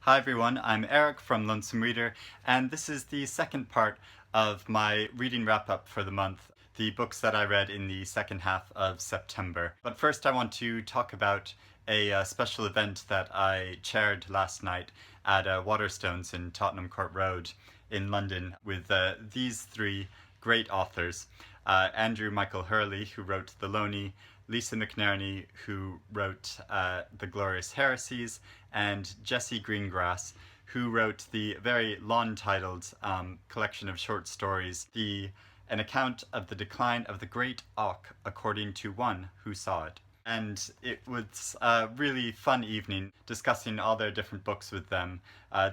Hi everyone, I'm Eric from Lonesome Reader, and this is the second part of my reading wrap-up for the month, the books that I read in the second half of September. But first I want to talk about a special event that I chaired last night at Waterstones in Tottenham Court Road in London with these three great authors. Andrew Michael Hurley, who wrote The Loney, Lisa McNerney, who wrote The Glorious Heresies, and Jessie Greengrass, who wrote the very long-titled collection of short stories, An Account of the Decline of the Great Auk According to One Who Saw It. And it was a really fun evening discussing all their different books with them.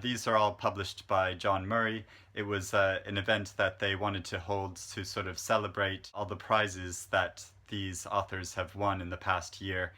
These are all published by John Murray. It was an event that they wanted to hold to sort of celebrate all the prizes that these authors have won in the past year.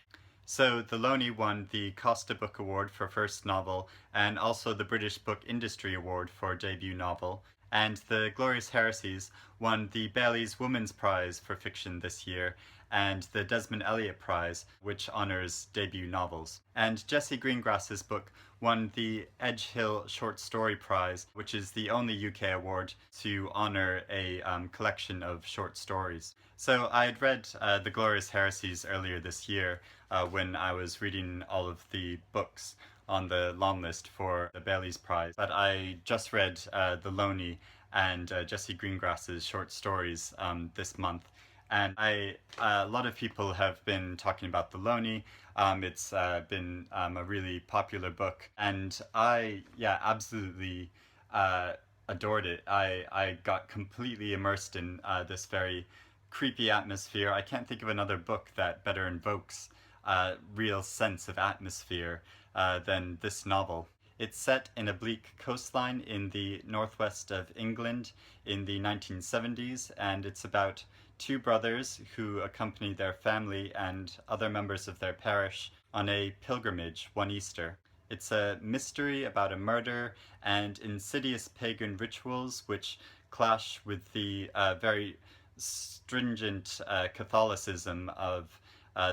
So The Loney won the Costa Book Award for First Novel and also the British Book Industry Award for Debut Novel. And The Glorious Heresies won the Bailey's Women's Prize for Fiction this year and the Desmond Elliott Prize, which honors debut novels. And Jessie Greengrass's book won the Edgehill Short Story Prize, which is the only UK award to honor a collection of short stories. So I had read The Glorious Heresies earlier this year when I was reading all of the books on the long list for the Bailey's Prize, but I just read The Loney and Jessie Greengrass's short stories this month. And a lot of people have been talking about The Loney. It's been a really popular book, and I absolutely adored it. I got completely immersed in this very creepy atmosphere. I can't think of another book that better invokes a real sense of atmosphere than this novel. It's set in a bleak coastline in the northwest of England in the 1970s, and it's about two brothers who accompany their family and other members of their parish on a pilgrimage one Easter. It's a mystery about a murder and insidious pagan rituals which clash with the very stringent Catholicism of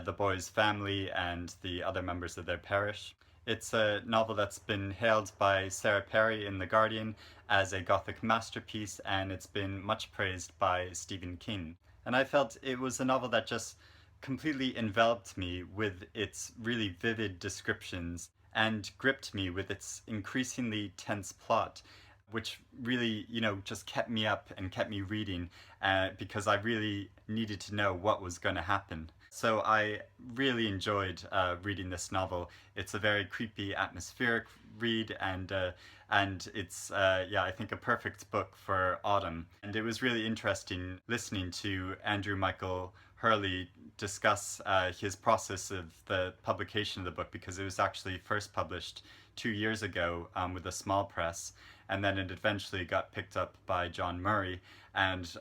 the boys' family and the other members of their parish. It's a novel that's been hailed by Sarah Perry in The Guardian as a Gothic masterpiece, and it's been much praised by Stephen King. And I felt it was a novel that just completely enveloped me with its really vivid descriptions and gripped me with its increasingly tense plot, which really, just kept me up and kept me reading because I really needed to know what was going to happen. So I really enjoyed reading this novel. It's a very creepy, atmospheric read, and it's I think a perfect book for autumn. And it was really interesting listening to Andrew Michael Hurley discuss his process of the publication of the book, because it was actually first published 2 years ago with a small press, and then it eventually got picked up by John Murray and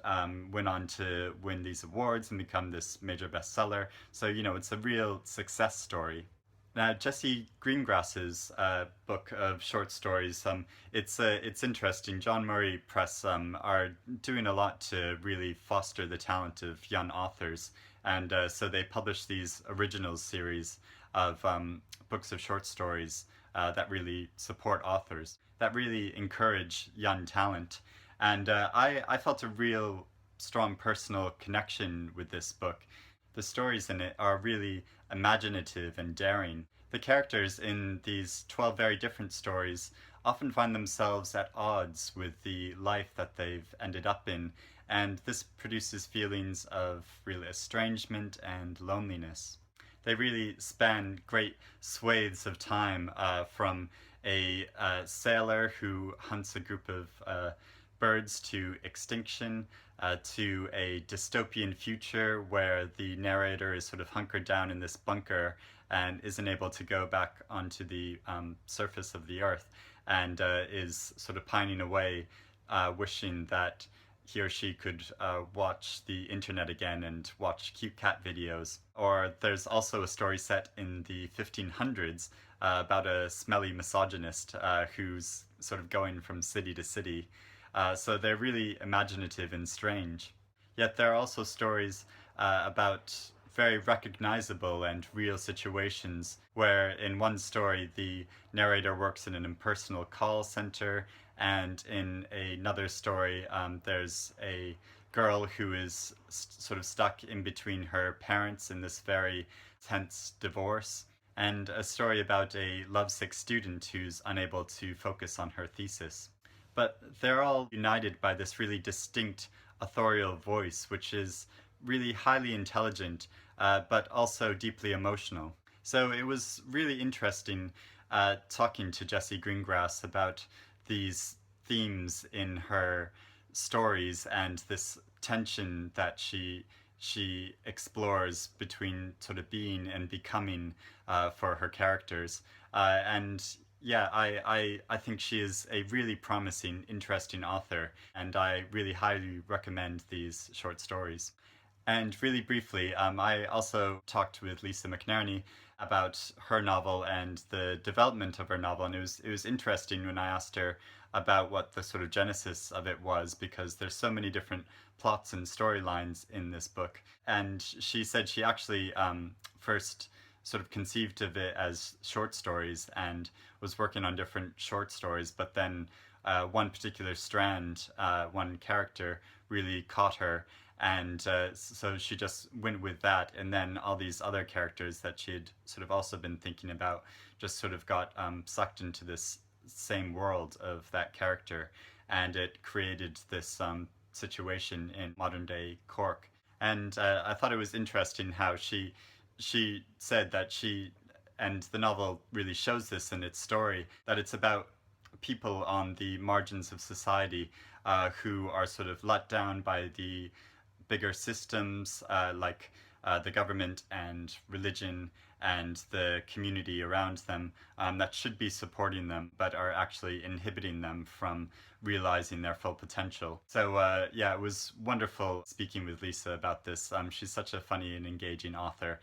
went on to win these awards and become this major bestseller. So, it's a real success story. Now, Jessie Greengrass's book of short stories, it's interesting. John Murray Press are doing a lot to really foster the talent of young authors, and so they publish these originals series of books of short stories that really support authors, that really encourage young talent. And I felt a real strong personal connection with this book. The stories in it are really imaginative and daring. The characters in these 12 very different stories often find themselves at odds with the life that they've ended up in, and this produces feelings of real estrangement and loneliness. They really span great swathes of time, from a sailor who hunts a group of birds to extinction, to a dystopian future where the narrator is sort of hunkered down in this bunker and isn't able to go back onto the surface of the earth, and is sort of pining away, wishing that he or she could watch the internet again and watch cute cat videos. Or there's also a story set in the 1500s about a smelly misogynist who's sort of going from city to city. So they're really imaginative and strange. Yet there are also stories about very recognizable and real situations where in one story the narrator works in an impersonal call center, and in another story there's a girl who is sort of stuck in between her parents in this very tense divorce, and a story about a lovesick student who's unable to focus on her thesis. But they're all united by this really distinct authorial voice, which is really highly intelligent, but also deeply emotional. So it was really interesting talking to Jessie Greengrass about these themes in her stories and this tension that she explores between sort of being and becoming for her characters. And yeah, I think she is a really promising, interesting author, and I really highly recommend these short stories. And really briefly, I also talked with Lisa McNerney about her novel and the development of her novel, and it was interesting when I asked her about what the sort of genesis of it was, because there's so many different plots and storylines in this book. And she said she actually first sort of conceived of it as short stories and was working on different short stories, but then one particular strand, one character really caught her, and so she just went with that, and then all these other characters that she had sort of also been thinking about just sort of got sucked into this same world of that character, and it created this situation in modern day Cork. And I thought it was interesting how she said that and the novel really shows this in its story, that it's about people on the margins of society who are sort of let down by the bigger systems like the government and religion and the community around them that should be supporting them but are actually inhibiting them from realizing their full potential. So yeah, it was wonderful speaking with Lisa about this. She's such a funny and engaging author.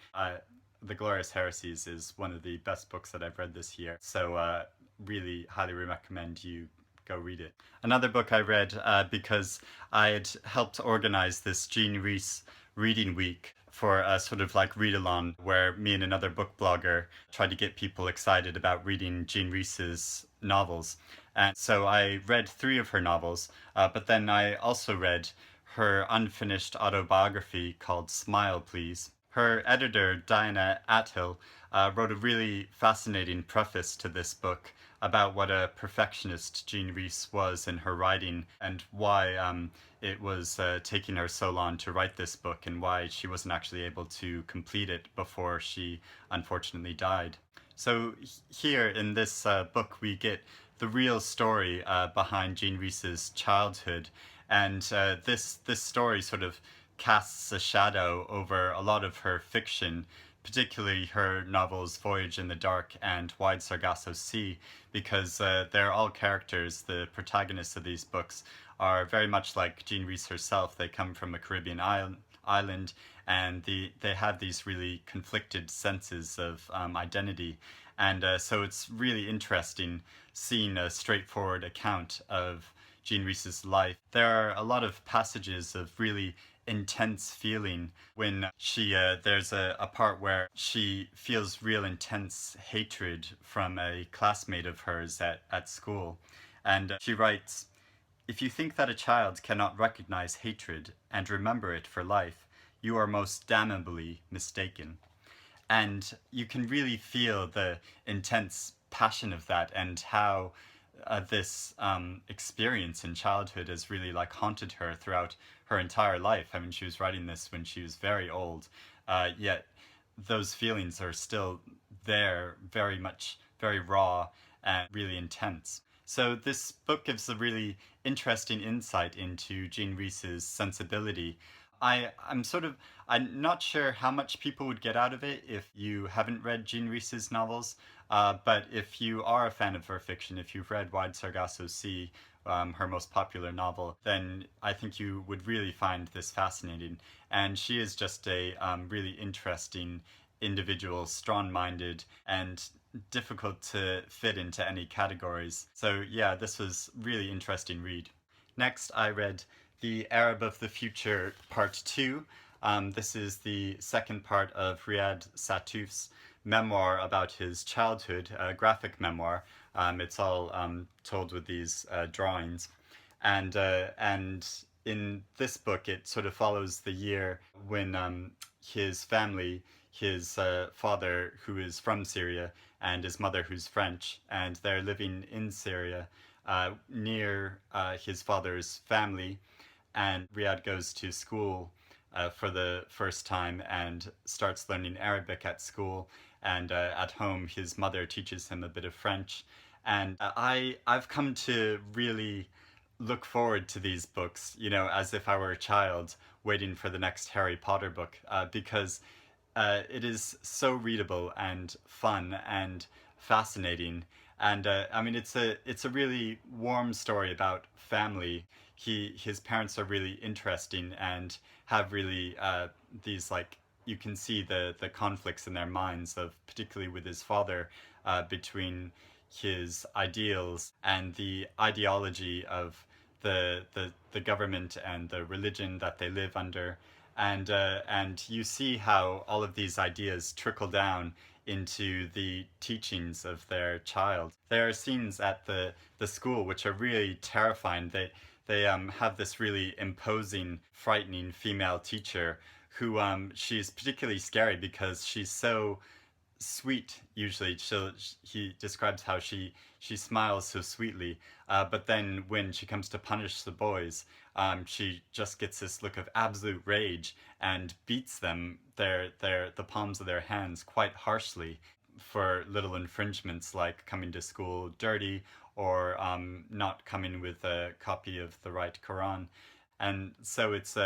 The Glorious Heresies is one of the best books that I've read this year, so really highly recommend you go read it. Another book I read because I had helped organize this Jean Rhys reading week for a sort of like read-along where me and another book blogger tried to get people excited about reading Jean Rhys's novels. And so I read 3 of her novels, but then I also read her unfinished autobiography called Smile, Please. Her editor, Diana Athill, wrote a really fascinating preface to this book about what a perfectionist Jean Rhys was in her writing, and why it was taking her so long to write this book, and why she wasn't actually able to complete it before she unfortunately died. So here in this book we get the real story behind Jean Rhys's childhood, and this story sort of casts a shadow over a lot of her fiction, particularly her novels Voyage in the Dark and Wide Sargasso Sea, because they're all characters. The protagonists of these books are very much like Jean Rhys herself. They come from a Caribbean island, and they have these really conflicted senses of identity. And so it's really interesting seeing a straightforward account of Jean Rhys's life. There are a lot of passages of really intense feeling when there's a part where she feels real intense hatred from a classmate of hers at school, and she writes, "If you think that a child cannot recognize hatred and remember it for life, you are most damnably mistaken." And you can really feel the intense passion of that, and how this experience in childhood has really like haunted her throughout her entire life. I mean, she was writing this when she was very old, yet those feelings are still there, very much, very raw and really intense. So this book gives a really interesting insight into Jean Rhys's sensibility. I'm not sure how much people would get out of it if you haven't read Jean Rhys's novels, but if you are a fan of her fiction, if you've read Wide Sargasso Sea, her most popular novel, then I think you would really find this fascinating. And she is just a really interesting individual, strong-minded, and difficult to fit into any categories. So yeah, this was really interesting read. Next, I read The Arab of the Future Part 2 This is the second part of Riyad Sattouf's memoir about his childhood, a graphic memoir. It's all told with these drawings. And in this book, it sort of follows the year when his family, his father, who is from Syria, and his mother, who's French, and they're living in Syria near his father's family. And Riyad goes to school for the first time and starts learning Arabic at school. And at home, his mother teaches him a bit of French. And I've come to really look forward to these books, you know, as if I were a child waiting for the next Harry Potter book, because it is so readable and fun and fascinating. And I mean, it's a really warm story about family. His parents are really interesting and have really these, like, you can see the conflicts in their minds of, particularly with his father, between his ideals and the ideology of the government and the religion that they live under. And you see how all of these ideas trickle down into the teachings of their child. There are scenes at the school which are really terrifying. They have this really imposing, frightening female teacher who she's particularly scary because she's so sweet. Usually he describes how she smiles so sweetly, but then when she comes to punish the boys, she just gets this look of absolute rage and beats them, the palms of their hands, quite harshly for little infringements like coming to school dirty or not coming with a copy of the right Quran. And so it's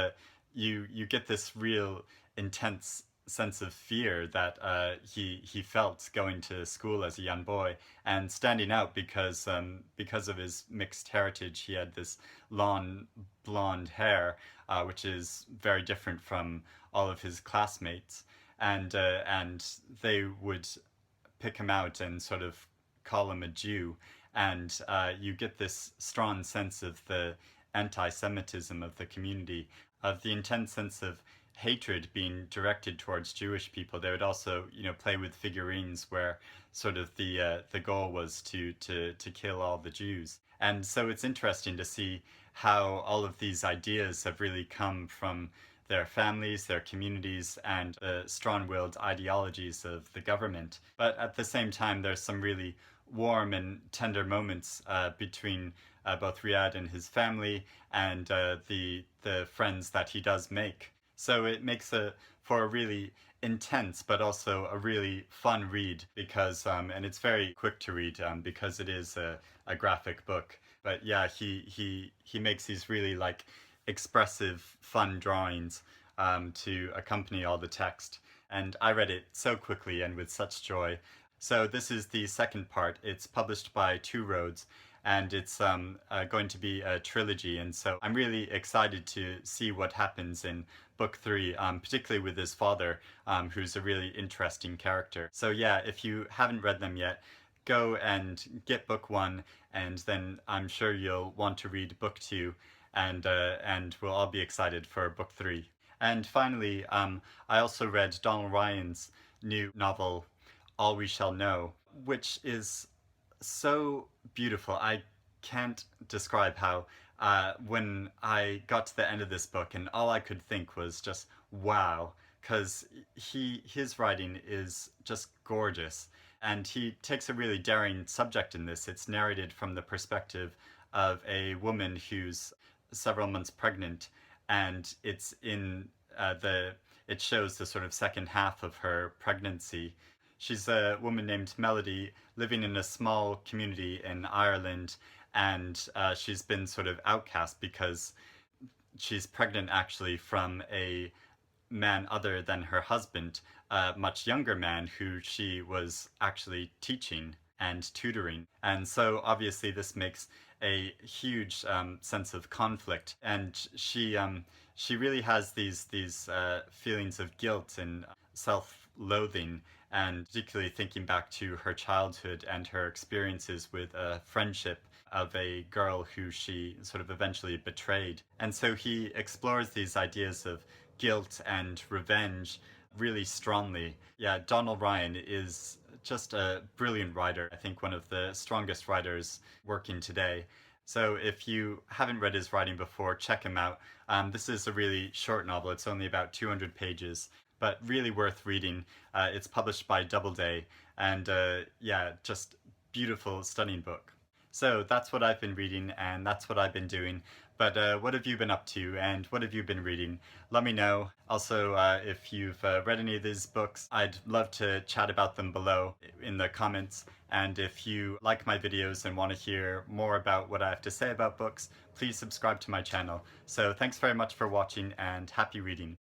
you get this real intense sense of fear that he felt going to school as a young boy and standing out because of his mixed heritage. He had this long blonde hair, which is very different from all of his classmates, and they would pick him out and sort of call him a Jew, and you get this strong sense of the anti-Semitism of the community, of the intense sense of hatred being directed towards Jewish people. They would also, you know, play with figurines where sort of the goal was to kill all the Jews. And so it's interesting to see how all of these ideas have really come from their families, their communities, and strong-willed ideologies of the government. But at the same time, there's some really warm and tender moments between both Riyad and his family and the friends that he does make. So it makes for a really intense but also a really fun read because and it's very quick to read because it is a graphic book. But yeah, he makes these really, like, expressive, fun drawings to accompany all the text. And I read it so quickly and with such joy. So this is the second part. It's published by Two Roads, and it's going to be a trilogy. And so I'm really excited to see what happens in book 3, particularly with his father, who's a really interesting character. So yeah, if you haven't read them yet, go and get book 1, and then I'm sure you'll want to read book 2, and we'll all be excited for book 3. And finally, I also read Donald Ryan's new novel, All We Shall Know, which is so beautiful. I can't describe how when I got to the end of this book, and all I could think was just wow, because his writing is just gorgeous, and he takes a really daring subject in this. It's narrated from the perspective of a woman who's several months pregnant, and it's in it shows the sort of second half of her pregnancy. She's a woman named Melody living in a small community in Ireland, and she's been sort of outcast because she's pregnant actually from a man other than her husband, a much younger man who she was actually teaching and tutoring. And so obviously this makes a huge sense of conflict, and she really has these feelings of guilt and self-loathing, and particularly thinking back to her childhood and her experiences with a friendship of a girl who she sort of eventually betrayed. And so he explores these ideas of guilt and revenge really strongly. Yeah, Donald Ryan is just a brilliant writer. I think one of the strongest writers working today. So if you haven't read his writing before, check him out. This is a really short novel. It's only about 200 pages, but really worth reading. It's published by Doubleday, and yeah, just beautiful, stunning book. So that's what I've been reading, and that's what I've been doing. But what have you been up to, and what have you been reading? Let me know. Also, if you've read any of these books, I'd love to chat about them below in the comments. And if you like my videos and want to hear more about what I have to say about books, please subscribe to my channel. So thanks very much for watching, and happy reading.